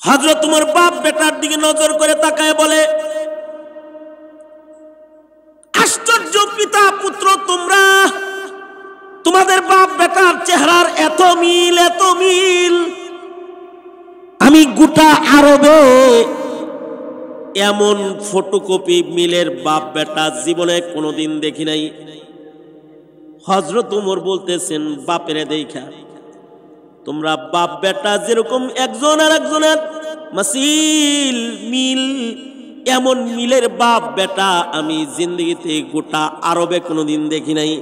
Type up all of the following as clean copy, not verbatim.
হযরত উমর বাপ বেটার দিকে নজর করে তাকায় বলে, আশ্চর্য পিতা পুত্র তোমরা, তোমাদের বাপ বেটার চেহারার এত মিল, এত মিল। আমি গোটা আরবে এমন ফটোকপি মিলের বাপ বেটা জীবনে কোনোদিন দেখি নাই। হযরত উমর বলতেছেন, বাপেরে দেখা তোমরা বাপ বেটা যেরকম একজন আর একজনের মাসিল মিল, এমন মিলের বাপ বেটা আমি জিন্দগিতে গোটা আরবে কোনোদিন দেখি নাই।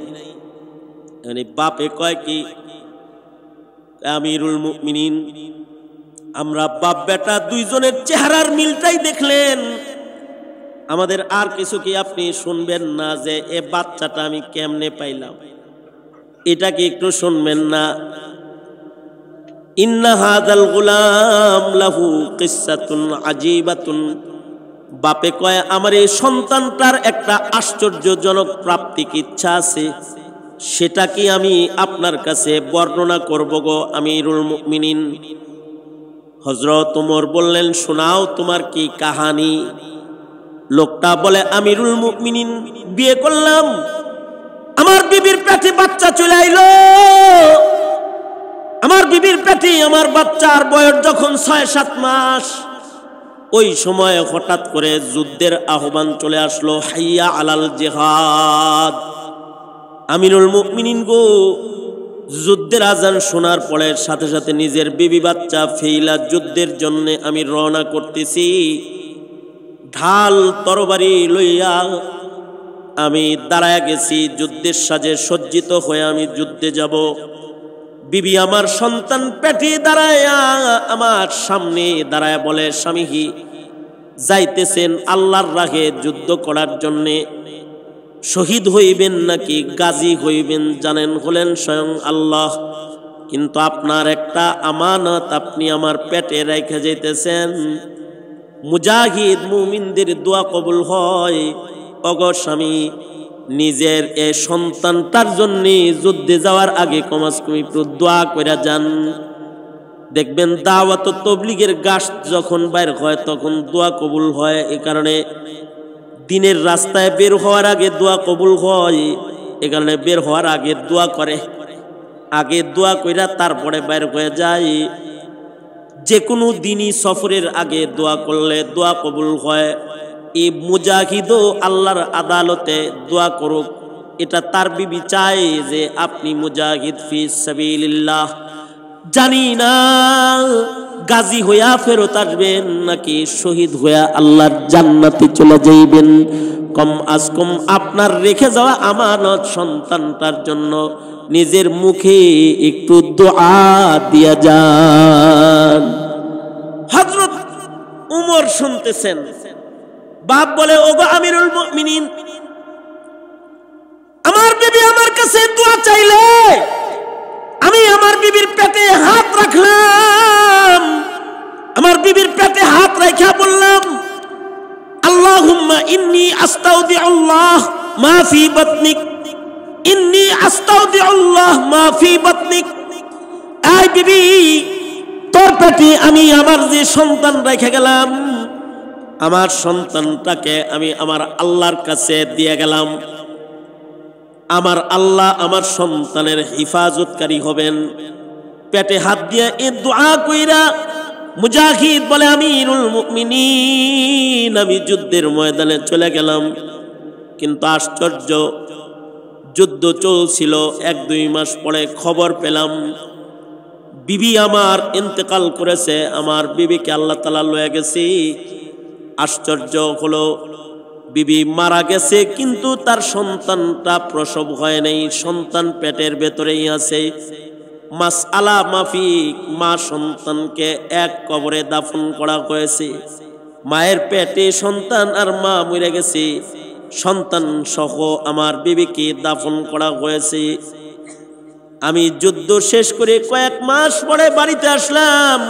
মানে বাপে কয় কি, আমিরুল মুমিনিন, আমরা বাপ বেটা দুইজনের চেহারার মিলটাই দেখলেন, আমাদের আর কিছু কি আপনি শুনবেন না যে এ বাচ্চাটা আমি কেমনে পাইলাম, এটা কি একটু শুনবেন না? ইন্না হাযাল গুলাম লাহু কিসসাতুন আজীবাতুন। বাপে কয়, আমার এই সন্তানটার একটা আশ্চর্যজনক প্রাপ্তিক ইচ্ছা আছে, সেটা কি আমি আপনার কাছে বর্ণনা করব গো আমিরুল মুমিনিন। হযরত ওমর বললেন, শোনাও তোমার কি কাহিনী। লোকটা বলে, আমিরুল মুমিনিন, বিয়ে করলাম, আমার বিবির পেটে বাচ্চা চলে আইলো। আমার বিবির পেটে আমার বাচ্চার বয়স যখন ৬-৭ মাস, ওই সময় হঠাৎ করে যুদ্ধের আহ্বান চলে আসলো, হাইয়া আলাল জিহাদ। আমিরুল মুমিনিন গো, যুদ্ধের আজান শোনার পরে সাথে সাথে নিজের বিবি বাচ্চা ফেইলা যুদ্ধের জন্য আমি রওনা করতেছি। ঢাল তরবারি লইয়া আমি দাঁড়ায় গেছি, যুদ্ধের সাজে সজ্জিত হয়ে আমি যুদ্ধে যাব। বিবি আমার সন্তান পেটে দাঁড়ায়া আমার সামনে দাঁড়ায় বলে, স্বামীহি যাইতেছেন আল্লাহর রাহে যুদ্ধ করার জন্যে, শহীদ হইবেন নাকি গাজী হইবেন জানেন হলেন স্বয়ং আল্লাহ, কিন্তু আপনার একটা আমানত আপনি আমার পেটে রেখে যাইতেছেন। মুজাহিদ মুমিনদের দোয়া কবুল হয়। ওগো স্বামী, নিজের এ সন্তানটার জন্য যুদ্ধে যাওয়ার আগে কমাস কম একটু দোয়া করে যান। দেখবেন দাওয়াত ও তাবলীগের গাছ যখন বাইর হয় তখন দোয়া কবুল হয়। এই কারণে দিনের রাস্তায় বের হওয়ার আগে দোয়া কবুল হয়, এ কারণে বের হওয়ার আগে দোয়া করে, আগে দোয়া কইরা তারপরে বাইর হয়ে যায়। যে কোনো দিনই সফরের আগে দোয়া করলে দোয়া কবুল হয়। এই মুজাহিদও আল্লাহর আদালতে দোয়া করুক, এটা তার বিবি চায় যে আপনি মুজাহিদ ফি সাবিলিল্লাহ। জানি না গাজী হইয়া ফেরত আসবেন নাকি শহীদ হইয়া আল্লাহর জান্নাতে চলে যাইবেন। কম আজ কম আপনার রেখে যাওয়া আমানত সন্তানটার জন্য নিজের মুখে একটু দোয়া দিয়া যান। হযরত উমর শুনতেছেন, বাপ বলে, ওগো আমিরুল মুমিনিন, আমার বিবি আমার কাছে দোয়া চাইলে আমি আমার বিবির পেটে হাত রাখলাম, আমার বিবির পেটে হাত রাখা বললাম, আল্লাহুম্মা ইন্নী আস্তাউদিউল্লাহ মা ফি বাতনিক, ইন্নী আস্তাউদিউল্লাহ মা ফি বাতনিক। এই বিবি, তোর পেটে আমি আমার যে সন্তান রেখে গেলাম, আমার সন্তানটাকে আমি আমার আল্লাহর কাছে দিয়ে গেলাম। আমার আল্লাহ আমার সন্তানের হিফাজতকারী হবেন। পেটে হাত দিয়ে এ দোয়া কইরা মুজাহিদ বলে, আমিরুল মুমিনিন, আমি যুদ্ধের ময়দানে চলে গেলাম, কিন্তু আশ্চর্য, যুদ্ধ চলছিল। 1-2 মাস পরে খবর পেলাম বিবি আমার ইন্তেকাল করেছে, আমার বিবিকে আল্লাহ তাআলা লয়ে গেছে। আশ্চর্য হলো, বিবি মারা গেছে কিন্তু তার সন্তানটা প্রসব হয় নাই, সন্তান পেটের ভেতরেই আছে। মাসআলা মাফিক, মা সন্তানকে এক কবরে দাফন করা হয়েছে। মায়ের পেটে সন্তান আর মা মরে গেছে, সন্তান সহ আমার বিবিকে দাফন করা হয়েছে। আমি যুদ্ধ শেষ করে কয়েক মাস পরে বাড়িতে আসলাম।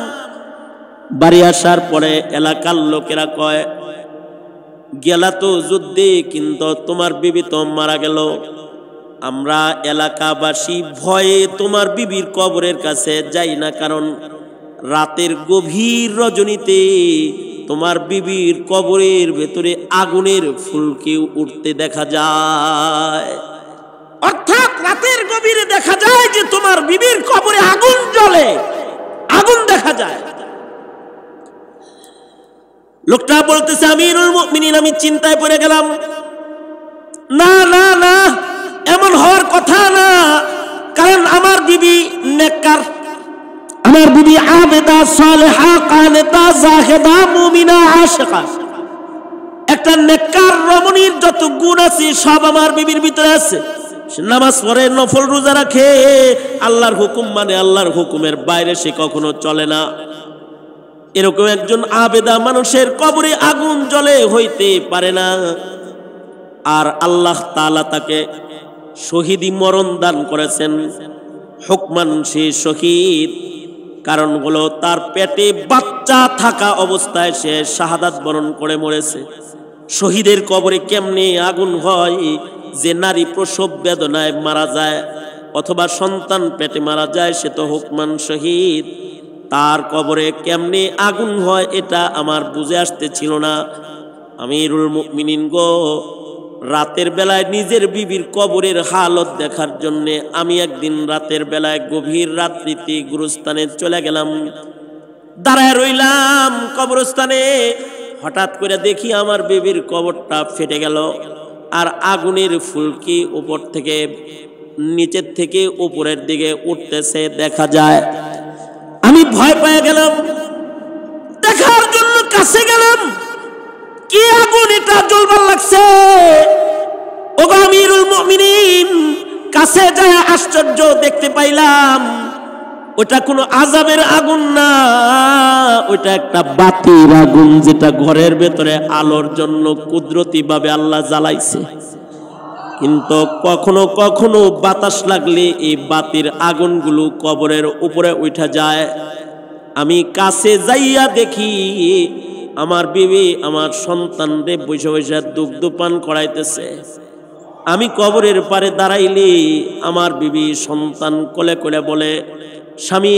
বাড়ি আসার পরে এলাকার লোকেরা কয়, গেলা তো যুদ্ধে কিন্তু তোমার বিবি তো মারা গেল। আমরা এলাকাবাসী ভয়ে তোমার বিবির কবরের কাছে যাই না, কারণ রাতের গভীর রজনীতে তোমার বিবির কবরের ভেতরে আগুনের ফুলকি উঠতে দেখা যায়। অর্থাৎ রাতের গভীরে দেখা যায় যে তোমার বিবির কবরে আগুন জ্বলে, আগুন দেখা যায়। লোকটা বলতেছে আমিরুল মুমিনিন, আমি চিন্তায় পড়ে গেলাম। না না না, এমন হওয়ার কথা না, কারণ আমার বিবি নেককার, আমার বিবি আবেদা সালেহা কানেতা জাহেদা মুমিনা আশিকা। একটা নেককার রমণীর যত গুণ আছে সব আমার বিবির ভিতরে আছে। নামাজ পড়ে, নফল রোজা রাখে, আল্লাহর হুকুম মানে, আল্লাহর হুকুমের বাইরে সে কখনো চলে না। এরকম একজন আবেদা মানুষের কবরে আগুন জ্বলে হইতে পারে না। আর আল্লাহ তাআলা তাকে শহীদি মরণ দান করেছেন। হুকমান সে শহীদ, কারণ হলো তার পেটে বাচ্চা থাকা অবস্থায় সে শাহাদাত বরণ করে মরেছে। শহীদের কবরে কেমনে আগুন হয়? যে নারী প্রসব বেদনায় মারা যায় অথবা সন্তান পেটে মারা যায় সে তো হুকমান শহীদ। তার কবরে কেমনে আগুন হয় এটা আমার বুঝে আসতেছিল না। আমিরুল মুমিনিন গো, রাতের বেলায় নিজের বিবির কবরের হালত দেখার জন্য আমি একদিন রাতের বেলায় গভীর রাত্রিতে গুরুস্থানে চলে গেলাম। দাঁড়ায় রইলাম কবরস্থানে। হঠাৎ করে দেখি আমার বিবির কবরটা ফেটে গেল, আর আগুনের ফুলকি উপর থেকে নিচের থেকে উপরের দিকে উঠতেছে দেখা যায়। আমি ভয় পেয়ে গেলাম, দেখার জন্য কাছে গেলাম। কি আগুন এটা জ্বলবার লাগছে? ওগো আমিরুল মুমিনিন, কাছে যায় আশ্চর্য দেখতে পাইলাম ওটা কোনো আযাবের আগুন না, ওটা একটা বাতির আগুন, যেটা ঘরের ভেতরে আলোর জন্য কুদরতি ভাবে আল্লাহ জ্বালাইছে। কিন্তু কখনো কখনো বাতাস লাগলে এই বাতির আগুনগুলো কবরের উপরে উঠা যায়। আমি কাছে যাইয়া দেখি আমার বিবি আমার সন্তানরে বসে বসে দুগ্ধ পান করাইতেছে। আমি কবরের পারে দাঁড়াইলে আমার বিবি সন্তান কোলে কোলে বলে, স্বামী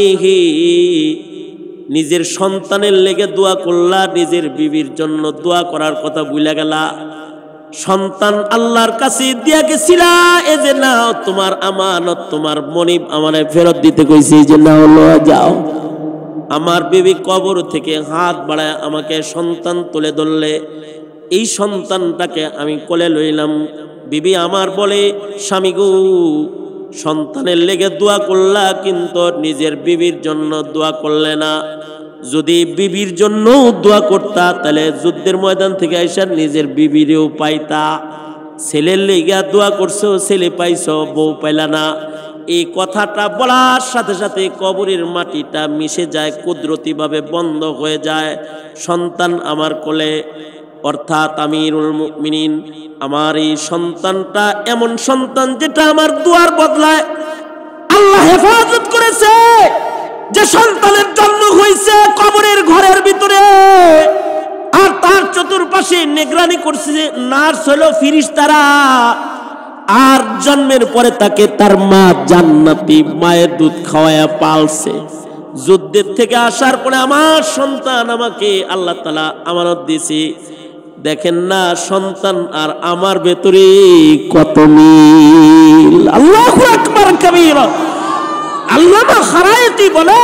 নিজের সন্তানের লেগে দোয়া করলা, নিজের বিবির জন্য দোয়া করার কথা ভুলে গেলা। সন্তান আল্লাহর কাছে দিয়া গেছিলা, এই যে নাও তোমার আমানত, তোমার মনিব আমারে ফেরত দিতে কইছে, এই যে নাও লয়ে যাও। আমার বিবি কবর থেকে হাত বাড়ায় আমাকে সন্তান তুলে ধরলে। এই সন্তানটাকে আমি কোলে লইলাম। বিবি আমার বলে, স্বামী গো, সন্তানের লেগে দোয়া করলা কিন্তু নিজের বিবির জন্য দোয়া করলে না। যদি বিবির জন্য দোয়া করতা তাহলে যুদ্ধের ময়দান থেকে আইসা নিজের বিবিরেও পাইতা। ছেলের লেগে দোয়া করছো, ছেলে পাইছো, বউ পাইলা না। এই কথাটা বলার সাথে সাথে কবরের মাটিটা মিশে যায়, কুদরতি ভাবে বন্ধ হয়ে যায়। সন্তান আমার কোলে, অর্থাৎ আমিরুল মুমিনিন, আমার এই সন্তানটা এমন সন্তান যেটা আমার দুয়ার বদলায় আল্লাহ হেফাজত করেছে। যে সন্তানের জন্ম হয়েছে কবরের ঘরের ভিতরে, আর তার চতুর্পাশে নিগরানি করছে নার্স হলো ফেরেশতারা। আর জন্মের পরে তাকে তার মা জান্নাতি মায়ের দুধ খাওয়ায়া পালছে। যুদ্ধের থেকে আসার পরে আমার সন্তান আমাকে আল্লাহ তাআলা আমানত দিয়েছে। দেখেন না সন্তান আর আমার ভেতরে কত মিল। আল্লাহু আকবার কবীরা। আল্লামা খারায়েতি বলে,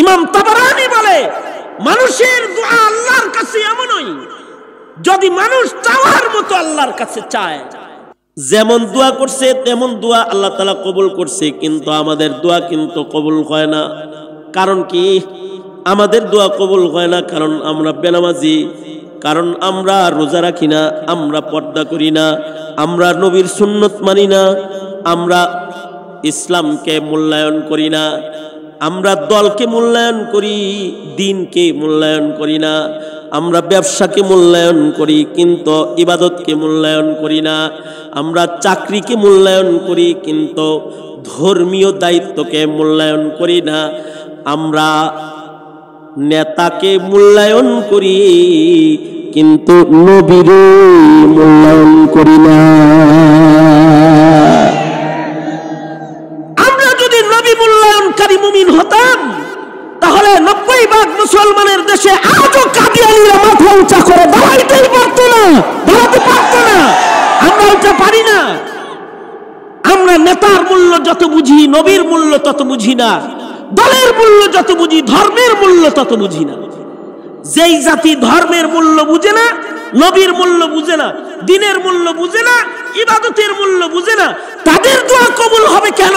ইমাম তাবারানি বলে, মানুষের দোয়া আল্লাহর কাছে এমনই, যদি মানুষ চাওয়ার মতো আল্লাহর কাছে চায়, যেমন দোয়া করছে তেমন দোয়া আল্লাহ তাআলা কবুল করছে। কিন্তু আমাদের দোয়া কিন্তু কবুল হয় না। কারণ কি আমাদের দোয়া কবুল হয় না? কারণ আমরা বেনামাজি, কারণ আমরা রোজা রাখি না, আমরা পর্দা করি না, আমরা নবীর সুন্নত মানি না, আমরা ইসলামকে মূল্যায়ন করি না, আমরা দলকে মূল্যায়ন করি, দিনকে মূল্যায়ন করি না, আমরা ব্যবসাকে মূল্যায়ন করি কিন্তু ইবাদতকে মূল্যায়ন করি না, আমরা চাকরিকে মূল্যায়ন করি কিন্তু ধর্মীয় দায়িত্বকে মূল্যায়ন করি না, আমরা নেতাকে মূল্যায়ন করি কিন্তু নবীরে মূল্যায়ন করি না। আমরা যদি নবী মূল্যায়নকারী মুমিন হতাম 90% মুসলমানের দেশে আজও কাদিয়ানীরা মাথা উঁচা করে দাঁড়াইতেই পারতো না, দাঁড়াতে পারতো না। আমরা ওটা পারি না। আমরা নেতার মূল্য যত বুঝি, নবীর মূল্য তত বুঝি না। দলের মূল্য যত বুঝি, ধর্মের মূল্য তত বুঝি না। যেই জাতি ধর্মের মূল্য বুঝে না, নবীর মূল্য বুঝে না, দ্বীনের মূল্য বুঝে না, ইবাদতের মূল্য বুঝে না, তাদের দোয়া কবুল হবে কেন?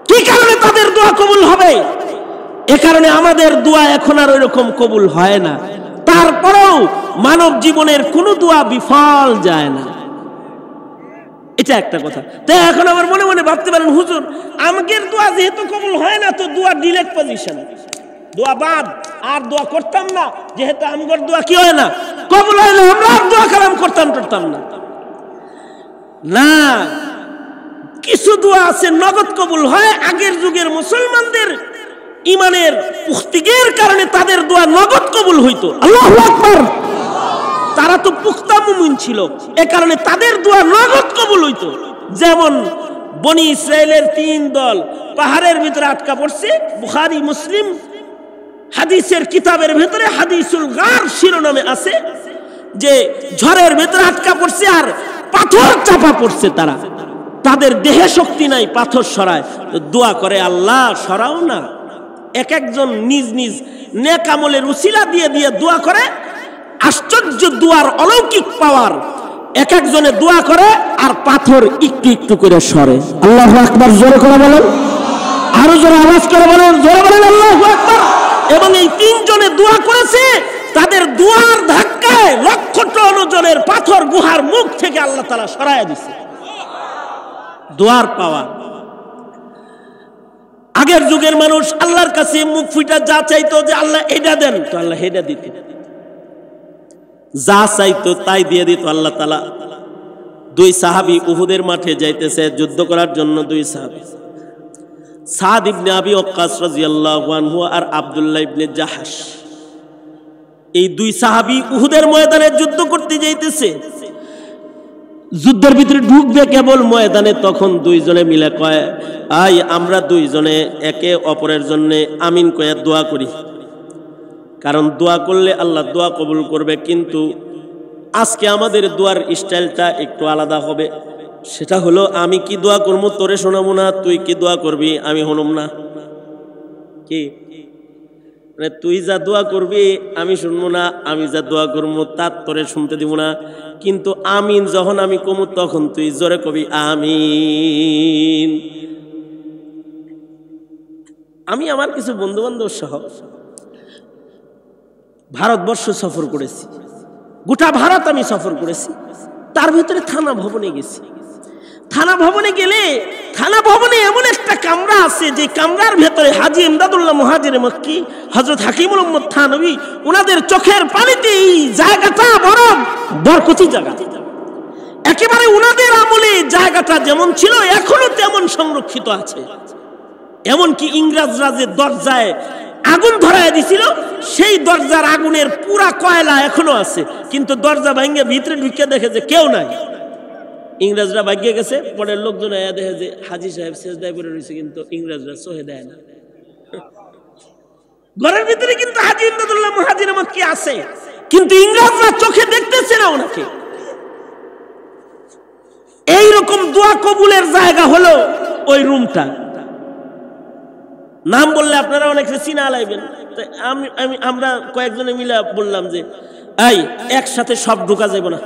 কি কারণে তাদের দোয়া কবুল হবে? এ কারণে আমাদের দোয়া এখন আর ওইরকম কবুল হয় না। তারপরেও মানব জীবনের কোনো দোয়া বিফল যায় না। এটা একটা কথা। তাই এখন আমার মনে মনে ভাবতে পারেন, হুজুর আমাদের দোয়া যেহেতু কবুল হয় না, তো দোয়া ডিলেট পজিশন, দোয়া বাদ, আর দোয়া করতাম না, যেহেতু আমগর দোয়া কি হয় না, কবুল হয় না, আমরা আর দোয়া কালাম করতাম না। না, কিছু দোয়া আছে নগদ কবুল হয়। আগের যুগের মুসলমানদের ইমানের পুখতিগের কারণে তাদের দোয়া নগদ কবুল হইতো। আল্লাহু আকবার। তারা তো পুখতা মুমিন ছিল, এ কারণে তাদের দোয়া নগদ কবুল হইতো। যেমন বনি ইসরায়েলের 3 দল পাহাড়ের ভিতরে আটকা পড়ছে। বুখারী মুসলিম হাদিসের কিতাবের ভিতরে হাদিসুল গার শিরোনামে আছে যে ঝড়ের ভিতরে আটকা পড়ছে আর পাথর চাপা পড়ছে। তাদের দেহে শক্তি নাই, পাথর সরায়। দোয়া করে, আল্লাহ সরাও না। এক একজন নিজ নিজ নেক আমলের উসিলা দিয়ে দিয়ে দোয়া করে। আশ্চর্য দোয়ার অলৌকিক পাওয়ার। এক একজনে দোয়া করে আর পাথর একটু একটু করে সরে। আল্লাহু আকবার। জোরে করে বলেন, আরো জোরে আওয়াজ করে বলেন, জোরে বলেন আল্লাহু আকবার। এবং এই 3 জনে দোয়া করেছে, তাদের দোয়ার ধাক্কায় লক্ষ টন ওজনের পাথর গুহার মুখ থেকে আল্লাহ তাআলা সরায় দিছে। দোয়ার পাওয়ার। আগের যুগের মানুষ আল্লাহর কাছে মুখ ফুটা যা চাইতো, যে আল্লাহ এটা দেন, তো আল্লাহ এটা দিত। যা চাইতো তাই দিয়ে দিত আল্লাহ তাআলা। 2 সাহাবী উহুদের মাঠে যাইতেছে যুদ্ধ করার জন্য। 2 সাহাবী, সাদ ইবনে আবি ওয়াক্কাস রাদিয়াল্লাহু আনহু আর আব্দুল্লাহ ইবনে জাহাশ, এই 2 সাহাবী উহুদের ময়দানে যুদ্ধ করতে যাইতেছে। যুদ্ধের ভিতরে ঢুকবে কেবল ময়দানে, তখন 2 জনে মিলে কয়, আই আমরা 2 জনে একে অপরের জন্য আমিন কয়ে দোয়া করি, কারণ দোয়া করলে আল্লাহ দোয়া কবুল করবে। কিন্তু আজকে আমাদের দোয়ার স্টাইলটা একটু আলাদা হবে। সেটা হলো, আমি কি দোয়া করবো তোরে শোনাবো না, তুই কি দোয়া করবি আমি শুনব না। কি মানে, তুই যা দোয়া করবি আমি শুনবো না, আমি যা দোয়া করবো তার তোরে শুনতে দিব না। কিন্তু আমিন যখন আমি কমু, তখন তুই জোরে কবি আমিন। আমি আমার কিছু বন্ধু বান্ধব সহ ভারতবর্ষ সফর করেছি। গোটা ভারত আমি সফর করেছি। তার ভিতরে থানা ভবনে গেছি। থানা ভবনে গেলে, থানা ভবনে এমন একটা কামরা আছে, যে কামরার ভেতরে হাজী ইমদাদুল্লাহ মুহাজির মক্কি, হযরত হাকিমুল উম্মত থানভী, ওনাদের চোখের পানিতে এই জায়গাটা বড় বরকতি জায়গা। একেবারে ওনাদের আমলে জায়গাটা যেমন ছিল এখনো তেমন সংরক্ষিত আছে। এমনকি ইংরেজরা যে দরজায় আগুন ধরায় দিছিল, সেই দরজার আগুনের পুরা কয়লা এখনো আছে। কিন্তু দরজা ভাঙে ভিতরে ঢুকে দেখে যে কেউ নাই। ইংরেজরা ভাগিয়ে গেছে। পরের লোকজন আয়া দেখে যে হাজী সাহেব সেজদায় পড়ে রয়েছে, কিন্তু ইংরেজরা সহে দেয় না। ঘরের ভিতরে কিন্তু হাজী ইমদাদুল্লাহ মুহাজির মক্কি আছে, কিন্তু ইংরেজরা চোখে দেখতেছে না ওনাকে। এইরকম দোয়া কবুলের জায়গা হলো ওই রুমটা। নাম বললে আপনারা অনেকে চিনা লাইবেন। আমরা কয়েকজনে মিলে বললাম যে, এই একসাথে সব ঢুকা যাবে না,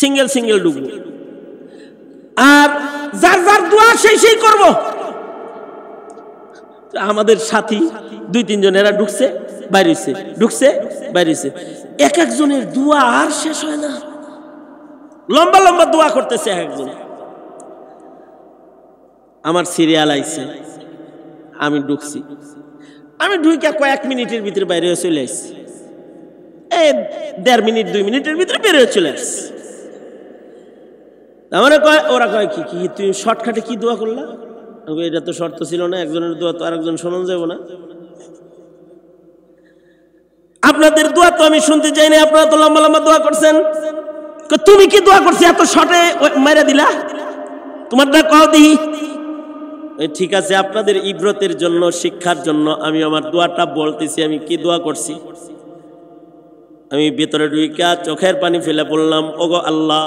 সিঙ্গেল সিঙ্গেল ঢুকবো, আর যার যার দোয়া সেই করব। আমাদের সাথী 2-3 জন এরা ঢুকছে বাইরেছে, ঢুকছে বাইরেছে। এক একজনের দোয়া আর শেষ হয় না, লম্বা লম্বা দোয়া করতেছে এক একজন। আমার সিরিয়াল আইছে, আমি ঢুকছি। আমি ঢুকে কয়েক মিনিটের ভিতরে বাইরে চলে আসছি। এই 1.5 মিনিট 2 মিনিটের ভিতরে বেরিয়ে চলে আসছি। মানে ওরা কয়, কি তুই শর্টকাটে কি দোয়া করলা? এটা তো শর্ত ছিল না, একজনের দোয়া তো আরেকজন শোনানো যাবে না। আপনাদের দোয়া তো আমি শুনতে চাই না, আপনারা তো লম্বা লম্বা দোয়া করছেন। তুমি কি দোয়া করছি এত শর্টে মেরে দিলা? তোমার দা কও দিই। ঠিক আছে, আপনাদের ইবরতের জন্য, শিক্ষার জন্য আমি আমার দোয়াটা বলতেছি। আমি কি দোয়া করছি? আমি ভেতরে ঢুইকা চোখের পানি ফেলে বললাম, ওগো আল্লাহ,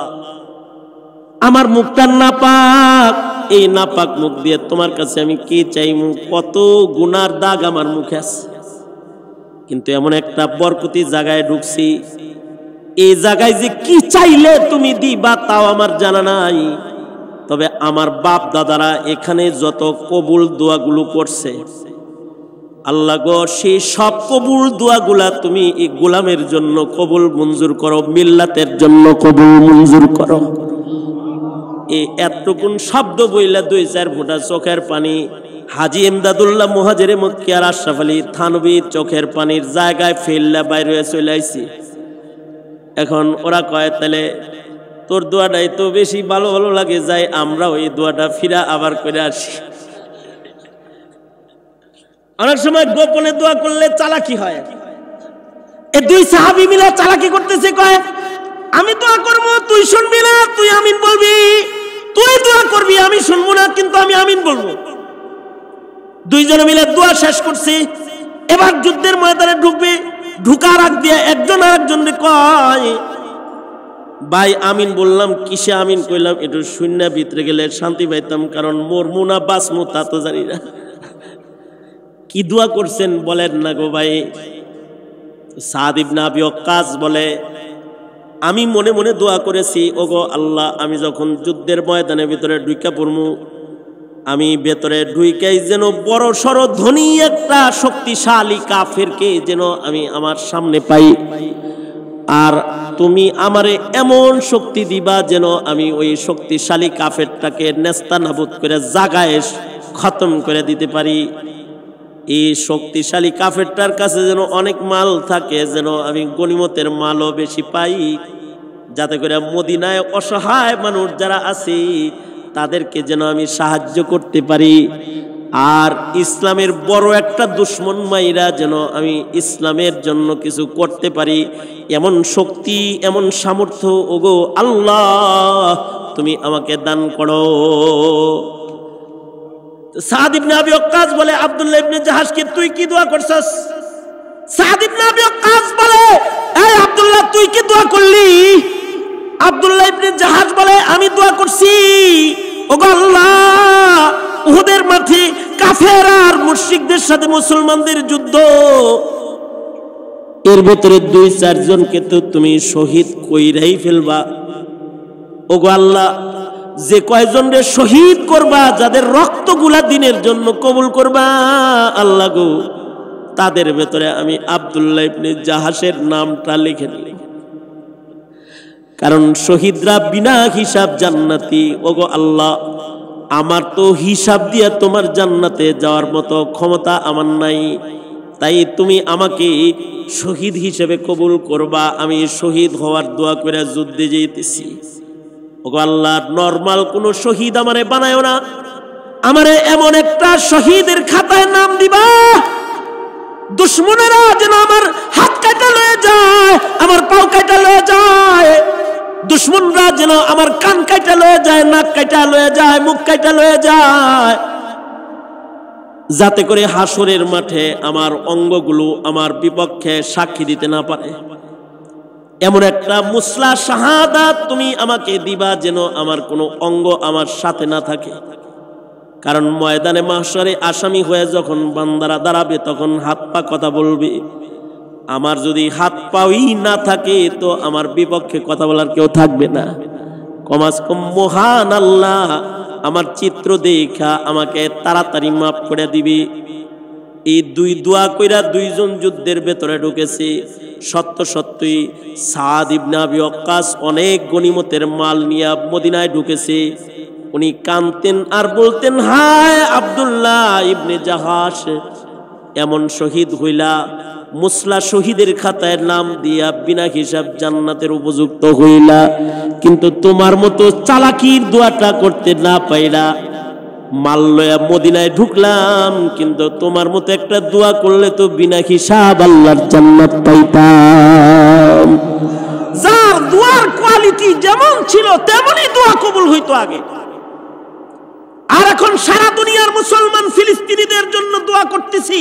আমার মুখটা নাপাক, এই নাপাক মুখ দিয়ে তোমার কাছে আমি কি চাইমু? কত গুনার দাগ আমার মুখে আছে, কিন্তু এমন একটা বরকতি জায়গায় ঢুকছি, এই জায়গায় যে কি চাইলে তুমি দিবা তাও আমার জানা নাই। তবে আমার বাপ দাদারা এখানে যত কবুল দোয়াগুলো করছে, আল্লাহ গো, সেই সব কবুল দোয়াগুলা তুমি এই গোলামের জন্য কবুল মঞ্জুর করো, মিল্লাতের জন্য কবুল মঞ্জুর করো। এই এতটুকুন শব্দ বইলা 2-4 ফোঁটা চোখের পানি হাজী এমদাদুল্লাহ মুহাজিরে মক্কি আর আশরাফ আলী থানভীর চোখের পানির জায়গায় ফেললা বাইরে চলে আইছি। এখন ওরা কয়, তাহলে তোর দোয়াটাই তো বেশি ভালো ভালো লাগে, যাই আমরা ওই দোয়াটা ফিরা আবার করে আসি। অনেক সময় গোপনে দোয়া করলে চালাকি হয়। এই 2 সাহাবী মিলে চালাকি করতেছে, কয় আমি দোয়া করব, তুই শুনবি না, তুই আমিন বলবি। তুই দোয়া করবি, আমি শুনবো না, কিন্তু আমি আমিন বলবো। 2 জনে মিলে দোয়া শেষ করছি। এবার যুদ্ধের ময়দানে ঢুকবে, ঢুকার আগ দিয়ে একজন আরেকজনকে কয়, ভাই আমিন বললাম, কিসে আমিন কইলাম একটু শূন্য ভিতরে গেলে শান্তি পাইতাম, কারণ মরমু না বাঁচমু তা তো জানি না। কি দোয়া করছেন বলেন না গো ভাই। সাদ ইবনে আবি ওয়াক্কাস বলে, আমি মনে মনে দোয়া করেছি, ওগো আল্লাহ, আমি যখন যুদ্ধের ময়দানের ভিতরে ঢুইকা পড়মু, আমি ভেতরে ঢুইকাই যেন বড় সড় ধনী একটা শক্তিশালী কাফেরকে যেন আমি আমার সামনে পাই, আর তুমি আমারে এমন শক্তি দিবা যেন আমি ওই শক্তিশালী কাফেরটাকে নেস্তানাবুদ করে জাগায় খতম করে দিতে পারি। এই শক্তিশালী কাফেরটার কাছে যেন অনেক মাল থাকে, যেন আমি গনিমতের মালও বেশি পাই, যাতে করে মদিনায় অসহায় মানুষ যারা আছে তাদেরকে যেন আমি সাহায্য করতে পারি, আর ইসলামের বড় একটা দুশ্মন মাইরা যেন আমি ইসলামের জন্য কিছু করতে পারি, এমন শক্তি, এমন সামর্থ্য ওগো আল্লাহ তুমি আমাকে দান করো। সাদ ইবনে আবি ওয়াক্কাস বলে, আব্দুল্লাহ ইবনে জাহাশকে তুই কি দোয়া করছস? সাদ ইবনে আবি ওয়াক্কাস বলে, এই আব্দুল্লাহ তুই কি দোয়া করলি? আব্দুল্লাহ ইবনে জাহাশ বলে, আমি দোয়া করছি, ওগো আল্লাহ, উহুদের মাঠে কাফের আর মুশরিকদের সাথে মুসলমানদের যুদ্ধ, এর ভিতরে 2-4 জনকে তো তুমি শহীদ কইরাই ফেলবা। ওগো আল্লাহ, যে কয়জনরে শহীদ করবা, যাদের রক্তগুলা দিনের জন্য কবুল করবা আল্লাহ গো, তাদের ভেতরে আমি আব্দুল্লাহ ইবনে জাহাশের নামটা লিখে দিলাম, কারণ শহীদরা বিনা হিসাব জান্নাতি। ওগো আল্লাহ, আমার তো হিসাব দিয়ে তোমার জান্নাতে যাওয়ার মতো ক্ষমতা আমার নাই, তাই তুমি আমাকে শহীদ হিসেবে কবুল করবা। আমি শহীদ হওয়ার দোয়া করে যুদ্ধে যেতেছি। ওগো আল্লাহ, নরমাল কোনো শহীদ আমারে বানায়ও না, আমারে এমন একটা শহীদের খাতায় নাম দিবা, দুশ্মনেরা যেন আমার হাত কাটা লয়ে যায়, আমার পাও কাটা লয়ে যায়, দুশ্মনরা যেন আমার কান কাটা লয়ে যায়, নাক কাটা লয়ে যায়, মুখ কাটা লয়ে যায়, যাতে করে হাসরের মাঠে আমার অঙ্গগুলো আমার বিপক্ষে সাক্ষী দিতে না পারে। এমন একটা মুসলা শাহাদাত তুমি আমাকে দিবা যেন আমার কোনো অঙ্গ আমার সাথে না থাকে, কারণ ময়দানে মাহশরে আসামি হয়ে যখন বান্দারা দাঁড়াবে তখন হাত পা কথা বলবে। আমার যদি হাত পাই না থাকে তো আমার বিপক্ষে কথা বলার কেউ থাকবে না। কমাস কম মহান আল্লাহ আমার চিত্র দেখা আমাকে তাড়াতাড়ি মাফ করে দিবি। এই 2 দোয়া কইরা 2 জন যুদ্ধের ভেতরে ঢুকেছে। সত্য সত্যই সাদ ইবনে আবি ওয়াক্কাস অনেক গনিমতের মাল নিয়ে মদিনায় ঢুকেছে। উনি কাঁদতেন আর বলতেন, হায় আব্দুল্লাহ ইবনে জাহাশ, এমন শহীদ হইলা, মুসলা শহীদের খাতায় নাম দিয়া বিনা হিসাব জান্নাতের উপযুক্ত হইলা, কিন্তু তোমার মতো চালাকির দোয়াটা করতে না পাইলা। মাল লয়া মদিনায় ঢুকলাম, কিন্তু তোমার মতো একটা দোয়া করলে তো বিনা হিসাব আল্লাহর জান্নাত পাইতাম। যার দোয়ার কোয়ালিটি যেমন ছিল তেমনই দোয়া কবুল হইতো আগে। আর এখন সারা দুনিয়ার মুসলমান ফিলিস্তিনিদের জন্য দোয়া করতেছি,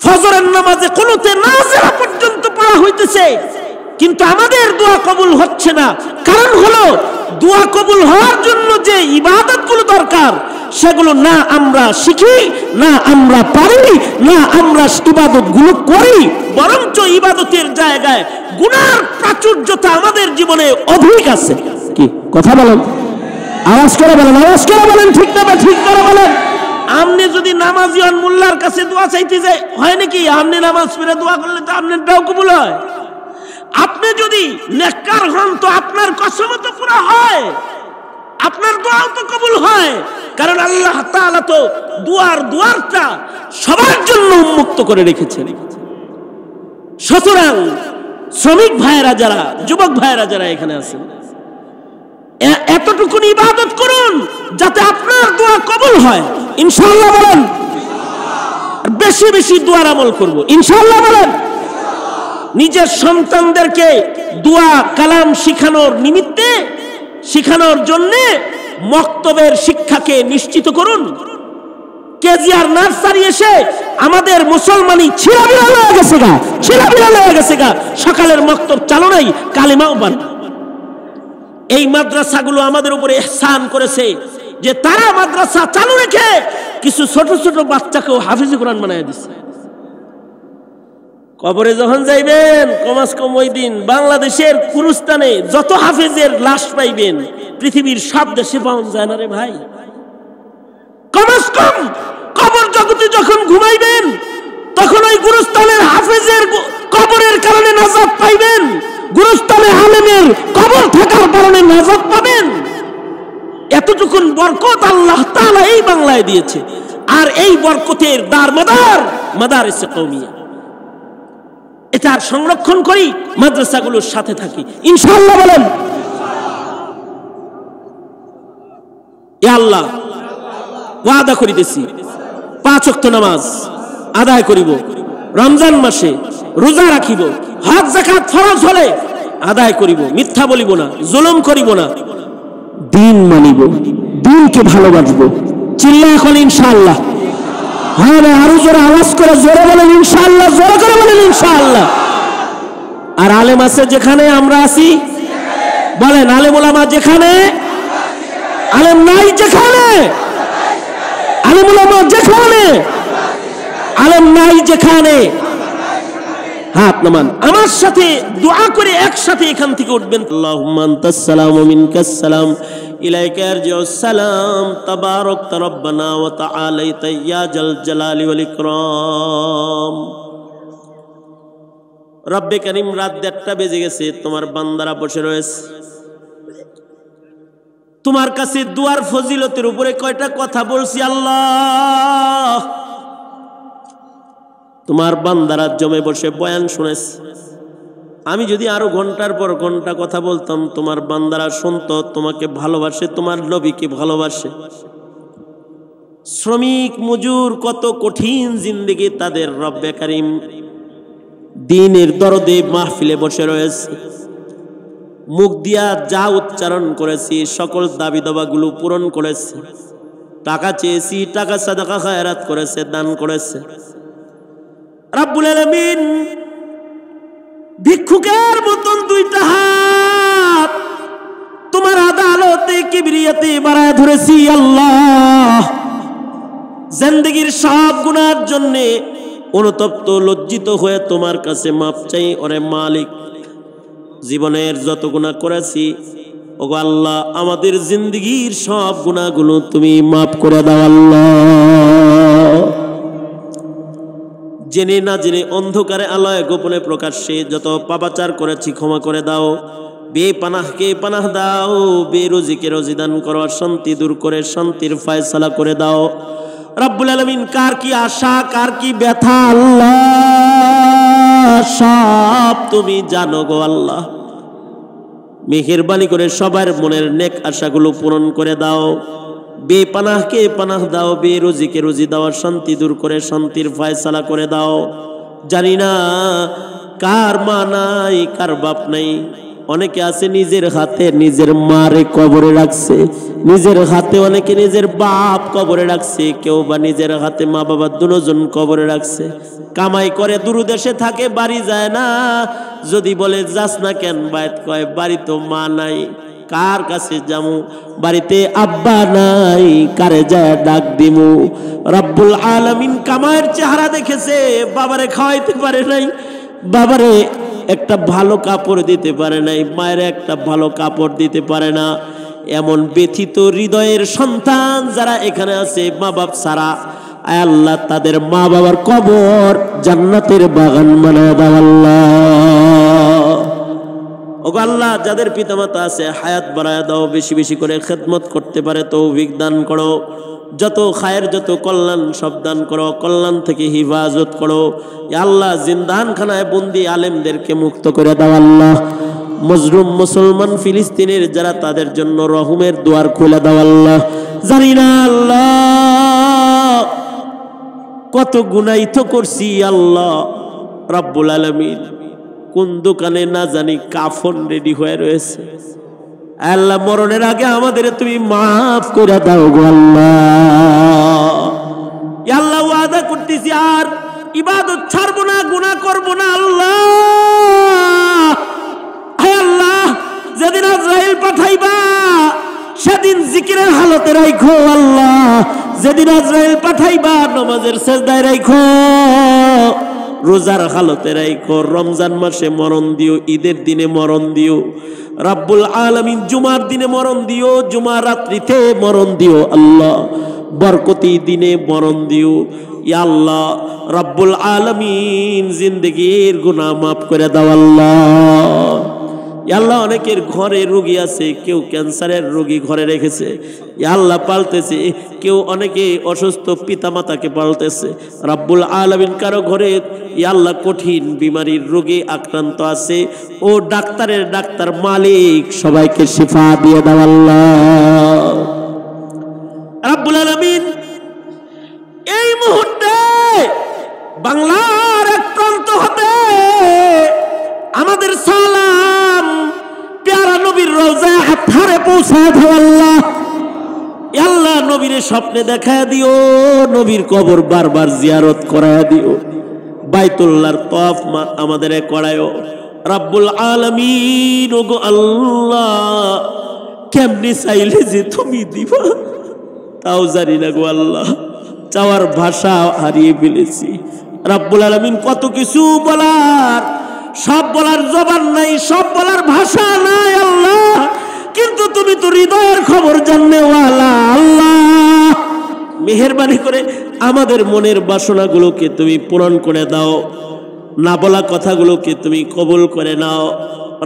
ফজরের নামাজে কুনুতে নাজিলা পর্যন্ত পড়া হইতেছে, কিন্তু আমাদের দোয়া কবুল হচ্ছে না। কারণ হলো দোয়া কবুল হওয়ার জন্য যে ইবাদতগুলো দরকার সেগুলো না আমরা শিখি, না আমরা পারি, না আমরা ইবাদতগুলো করি, বরঞ্চ ইবাদতের জায়গায় গুনার প্রাচুর্যতা আমাদের জীবনে অধিক আছে। কি কথা বলেন? আওয়াজ করে বলেন, আওয়াজ করে বলেন, ঠিক না ঠিক করে বলেন। আপনি যদি নামাজি হন, মোল্লার কাছে দোয়া চাইতে যায় হয় নাকি? আপনি নামাজ পড়ে দোয়া করলে তো আপনারটাও কবুল হয়। আপনি যদি নেককার হন তো আপনার কসমও তো পুরা হয়, আপনার দোয়াও তো কবুল হয়। কারণ আল্লাহ তাআলা তো দুয়ারটা সবার জন্য উন্মুক্ত করে রেখেছেন। সুতরাং শ্রমিক ভাইয়েরা যারা, যুবক ভাইয়েরা যারা এখানে আছেন, এতটুকু ইবাদত করুন যাতে আপনার দোয়া কবুল হয়। ইনশাআল্লাহ বলেন। বেশি বেশি দোয়ার আমল করব, ইনশাআল্লাহ বলেন। নিজের সন্তানদেরকে দোয়া কালাম শিখানোর নিমিত্তে, শিখানোর জন্য মক্তবের শিক্ষাকে নিশ্চিত করুন। কেজি আর নার্সারি এসে আমাদের মুসলমানি ছিড়াবিড়া হয়ে গেছে গা, ছিড়াবিড়া হয়ে গেছে গা। সকালের মক্তব চালু নাই, কালিমাও বান। এই মাদ্রাসাগুলো আমাদের উপরে ইহসান করেছে যে তারা মাদ্রাসা চালু রেখে কিছু ছোট ছোট বাচ্চাকেও হাফিজ কোরআন বানায় দিচ্ছে। কবরে যখন যাইবেন কমাস কম ওই দিন বাংলাদেশের কুরুস্তানে যত হাফেজের লাশ পাইবেন পৃথিবীর সব দেশে পাওয়া যায় না রে ভাই। কমাস কম কবর জগতে যখন ঘুমাইবেন তখন ওই গুরুস্থানের হাফেজের কবরের কারণে নাজাত পাইবেন, গুরুস্থানে আলেমের কবর থাকার কারণে নাজাত পাবেন। এতটুকুন বরকত আল্লাহ তাআলা এই বাংলায় দিয়েছে। আর এই বরকতের দারমদার মাদারিসে কওমিয়া, এটা সংরক্ষণ করি, মাদ্রাসাগুলোর সাথে থাকি, ইনশাআল্লাহ বলেন। এ আল্লাহ ওয়াদা করিতেছি 5 ওয়াক্ত নামাজ আদায় করিব, রমজান মাসে রোজা রাখিব, হজ যাকাত ফরজ হলে আদায় করিব, মিথ্যা বলিব না, জুলুম করিব না, দিন মানিব, দিনকে ভালোবাসব। চিল্লা এখন ইনশাআল্লাহ। হ্যাঁ, আরো জোরে আওয়াজ করে জোরে বলেন ইনশাআল্লাহ, জোরে করে বলেন ইনশাআল্লাহ। আর আলেম আছে যেখানে আমরা আছি, বলেন আলেম ওলামা যেখানে, আলেম নাই যেখানে, আলেম ওলামা যেখানে, আলেম নাই যেখানে, হাত নামান, আমার সাথে দোয়া করে একসাথে এখান থেকে উঠবেন। আল্লাহুম্মা আনতাস সালাম ওয়া মিনকাস সালাম, ইলাইকা ইয়ারজিউস সালাম, তাবারাকতা রাব্বানা ওয়া তাআলাইতা ইয়া জাল জালালি ওয়াল ইকরাম। রব্বে কারীম, রাত 1টা বেজে গেছে, তোমার বান্দারা বসে রয়েছে। তোমার কাছে দুয়ার ফজিলতের উপরে কয়টা কথা বলছি আল্লাহ। তোমার বান্দারা জমে বসে বয়ান শুনেছে। আমি যদি আরো ঘন্টার পর ঘন্টা কথা বলতাম, তোমার বান্দারা শুনতো, তোমাকে ভালোবাসে, তোমার নবীকে ভালোবাসে। শ্রমিক মজুর কত কঠিন জিন্দেগি তাদের, রব্বে কারীম দ্বীনের দরদে মাহফিলে বসে রয়েছে। মুখ দিয়া যা উচ্চারণ করেছি সকল দাবি দাবাগুলো পূরণ করেছে। টাকা চেয়েছি, টাকা সাদাকা খায়রাত করেছে, দান করেছে। রাব্বুল আলামিন ভিক্ষুকের মতন 2টা হাত তোমার আদালতে কিবরিয়াতে বাড়ায় ধরেছি আল্লাহ। জিন্দেগীর সব গুনার জন্য অনুতপ্ত লজ্জিত হয়ে তোমার কাছে মাপ চাই। ওরে মালিক, জীবনের যত গুনাহ করেছি, ওগো আল্লাহ, আমাদের জিন্দেগীর সব গুনাহগুলো তুমি মাফ করে দাও আল্লাহ। জেনে না জেনে, অন্ধকারে আলোয় গোপনে প্রকাশ্যে যত পাপাচার করেছি ক্ষমা করে দাও। বেপানাহকে পানাহ দাও, বেরোজিকে রোজি দান করো, শান্তি দূর করে শান্তির ফয়সালা করে দাও। রব্বুল আলামিন, কার কি আশা, কার কি ব্যথা আল্লাহ সব তুমি জানো গো আল্লাহ। মেহেরবানি করে সবার মনের নেক আশাগুলো পূরণ করে দাও। বেপানাহকে পানাহ দাও, বেরোজিকে রোজি দাও, শান্তি দূর করে শান্তির ফয়সালা করে দাও। জানি না কার মা নাই, কার বাপ নাই, অনেকে আছে নিজের হাতে নিজের মারে কবরে রাখছে, নিজের হাতে অনেকে নিজের বাপ কবরে রাখছে, কেউ বা নিজের হাতে মা বাবা দুজন কবরে রাখছে। কামাই করে দূরদেশে থাকে, বাড়ি যায় না। যদি বলে যাস না কেন, বাইত কয় বাড়ি তো মা নাই, কার কাছে যামু, বাড়িতে আব্বা নাই, কারে যায় ডাক দিমু। রব্বুল আলামিন কামায়ের চেহারা দেখেছে, বাবারে খাওয়াইতে পারে নাই, বাবারে একটা ভালো কাপড় দিতে পারে নাই, মায়ের একটা ভালো কাপড় দিতে পারে না। এমন ব্যথিত হৃদয়ের সন্তান যারা এখানে আছে মা বাপ ছাড়া, আয় আল্লাহ তাদের মা বাবার কবর জান্নাতের বাগান বানায় দাও আল্লাহ। ওগো আল্লাহ, যাদের পিতামাতা আছে হায়াত বাড়ায় দাও, বেশি বেশি করে খেদমত করতে পারে তৌফিক দান করো। যত খায়ের যত কল্যাণ সব দান করো, কল্যাণ থেকে হিফাজত করো। ইয়া আল্লাহ, জিন্দানখানায় বন্দি আলেমদেরকে মুক্ত করে দাও আল্লাহ। মজলুম মুসলমান ফিলিস্তিনের যারা, তাদের জন্য রহমের দুয়ার খুলে দাও আল্লাহ। জানি না আল্লাহ কত গুনাহ তো করছি আল্লাহ রাব্বুল আলামিন, কোন দোকানে না জানি কাফন রেডি হয়ে রয়েছে। আল্লাহ, মরণের আগে আমাদের তুমি মাফ করে দাও গো আল্লাহ। ইয়া আল্লাহ, ওয়াদা করতেছি আর ইবাদত ছাড়বো না, গুনাহ করব না আল্লাহ। হে আল্লাহ, যেদিন আজরাইল পাঠাইবা সেদিন জিকিরের হালতে রাখো আল্লাহ। যেদিন আজরাইল পাঠাইবা নামাজের সেজদায় রাখো, রোজার হালতে রাখো। রমজান মাসে মরণ দিও, ঈদের দিনে মরণ দিও রাব্বুল আলামিন। জুমার দিনে মরণ দিও, জুমার রাত্রিতে মরণ দিও আল্লাহ। বরকতি দিনে মরণ দিও ইয়া আল্লাহ রাব্বুল আলামিন। জিন্দেগির গুনাহ মাফ করে দাও আল্লাহ। ইয়া আল্লাহ, অনেকের ঘরে রোগী আছে, কেউ ক্যান্সারের রোগী ঘরে রেখেছে ইয়া আল্লাহ, পালতেছে। কেউ অনেকে অসুস্থ পিতামাতাকে পালতেছে রাব্বুল আলামিন। কারো ঘরে ইয়া আল্লাহ কঠিন বিমারির রোগে আক্রান্ত আছে, ও ডাক্তারের ডাক্তার মালিক, সবাইকে শিফা দিয়ে দাও আল্লাহ রাব্বুল আলামিন। এই মুহূর্তে বাংলার এক প্রান্ত হতে আমাদের সালাম প্যারা নবীর রওজায় হাতহারে পৌঁছায় দাও আল্লাহ। আল্লাহ, নবীর স্বপ্নে দেখায় দিও, নবীর কবর বারবার জিয়ারত করায় দিও, বাইতুল্লাহর তওয়াফ আমাদের করায়ও রাব্বুল আলামিন। ওগো আল্লাহ, কেমনে চাইলে যে তুমি দিবা তাও জানি না গো আল্লাহ, চাওয়ার ভাষা হারিয়ে ফেলেছি রাব্বুল আলামিন। কত কিছু বলার, সব বলার জবান নাই, সব বলার ভাষা নাই আল্লাহ, কিন্তু তুমি তো হৃদয়ের খবর জাননেওয়ালা আল্লাহ। মেহেরবানি করে আমাদের মনের বাসনাগুলোকে তুমি পূরণ করে দাও, না বলা কথাগুলোকে তুমি কবুল করে নাও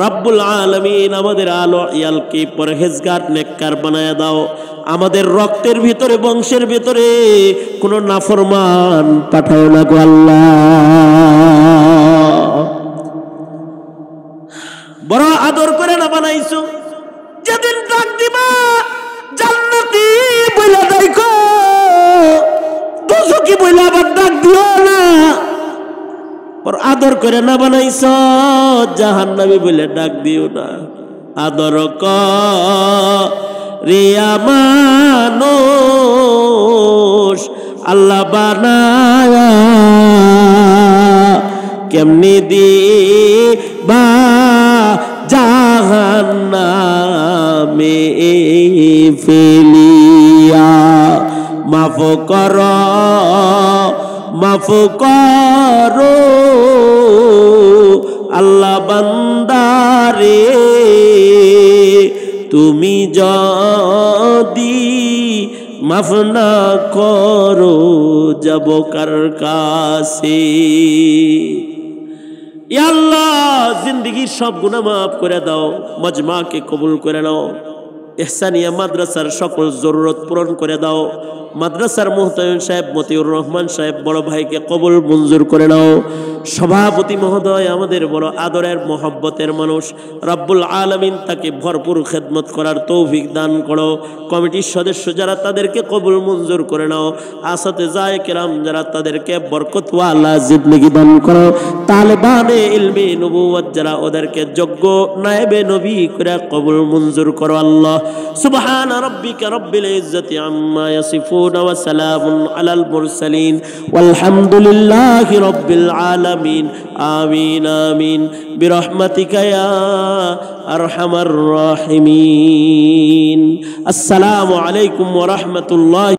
রাব্বুল আলামিন। আমাদের আলো ইয়ালকে পরহেজগার নেককার বানায় দাও। আমাদের রক্তের ভিতরে বংশের ভিতরে কোনো নাফরমান পাঠাও না গো আল্লাহ। বড় আদর করে না বানাইছো, যেদিন ডাক দিবা জান্নাতি বইলা দেখো, দোজখী বইলা আবার ডাক দিও না। বড় আদর করে না বানাইছো, জাহান্নামী বলে ডাক দিও না। আদর করে মানুষ আল্লাহ বানায়া, কেমনি দিবা জাহান্নামে ফেলিয়া। মাফ কর, মাফ করো আল্লাহ বান্দারে, তুমি যদি মাফ না করো যাব কার কাছে। ইয়া আল্লাহ, জিন্দেগির সব গুনাহ মাফ করে দাও, মজমাকে কবুল করে নাও। ইহসানিয়া মাদ্রাসার সকল জরুরত পূরণ করে দাও। মাদ্রাসার মুহতামিম সাহেব মতিউর রহমান সাহেব বড় ভাইকে কবুল মঞ্জুর করে নাও। সভাপতি মহোদয় আমাদের বড় আদরের মহব্বতের মানুষ, রব্বুল আলামিন তাকে ভরপুর খেদমত করার তৌফিক দান করো। কমিটির সদস্য যারা তাদেরকে কবুল মঞ্জুর করে নাও। আসাতেজায়ে কেরাম যারা তাদেরকে বরকতওয়ালা জিন্দেগি দান করো। তালেবানে ইলমে নবুয়ত যারা ওদেরকে যোগ্য নায়েবে নবী করে কবুল মঞ্জুর করো আল্লাহ। সুবহান রাব্বিকা রব্বিল ইজ্জাতি আম্মা ইয়াসিফুন ওয়া সালামুন আলাল মুরসালিন ওয়ালহামদুলিল্লাহি রব্বিল আলামিন। আমিন আমিন বিরহমাতিকা ইয়া আরহামার রাহিমিন। আসসালামু আলাইকুম ওয়া রাহমাতুল্লাহি।